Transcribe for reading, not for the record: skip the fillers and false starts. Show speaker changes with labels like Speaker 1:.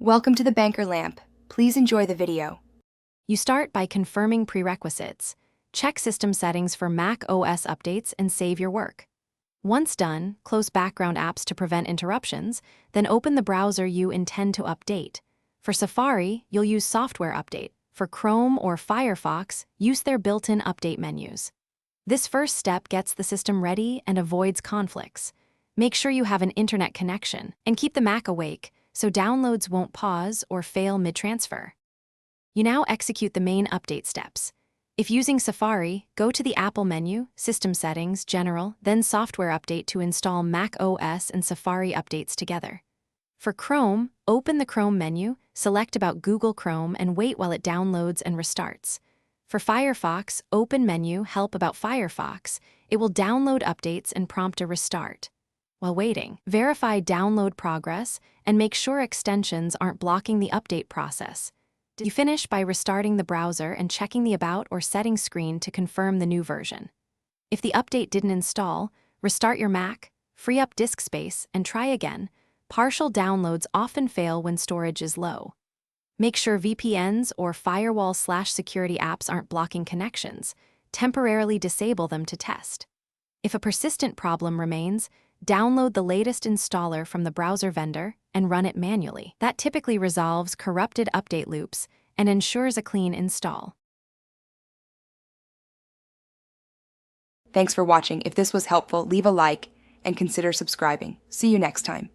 Speaker 1: Welcome to the Banker Lamp. Please enjoy the video.
Speaker 2: You start by confirming prerequisites. Check system settings for Mac OS updates and save your work. Once done, close background apps to prevent interruptions, then open the browser you intend to update. For Safari, you'll use Software Update. For Chrome or Firefox, use their built-in update menus. This first step gets the system ready and avoids conflicts. Make sure you have an internet connection and keep the Mac awake so downloads won't pause or fail mid-transfer. You now execute the main update steps. If using Safari, go to the Apple menu, System Settings, General, then Software Update to install Mac OS and Safari updates together. For Chrome, open the Chrome menu, select about Google Chrome and wait while it downloads and restarts. For Firefox, open menu, Help about Firefox. It will download updates and prompt a restart. While waiting, verify download progress and make sure extensions aren't blocking the update process. You finish by restarting the browser and checking the About or Settings screen to confirm the new version. If the update didn't install, restart your Mac, free up disk space, and try again. Partial downloads often fail when storage is low. Make sure VPNs or firewall/security apps aren't blocking connections. Temporarily disable them to test. If a persistent problem remains, download the latest installer from the browser vendor and run it manually. That typically resolves corrupted update loops and ensures a clean install.
Speaker 1: Thanks for watching. If this was helpful, leave a like and consider subscribing. See you next time.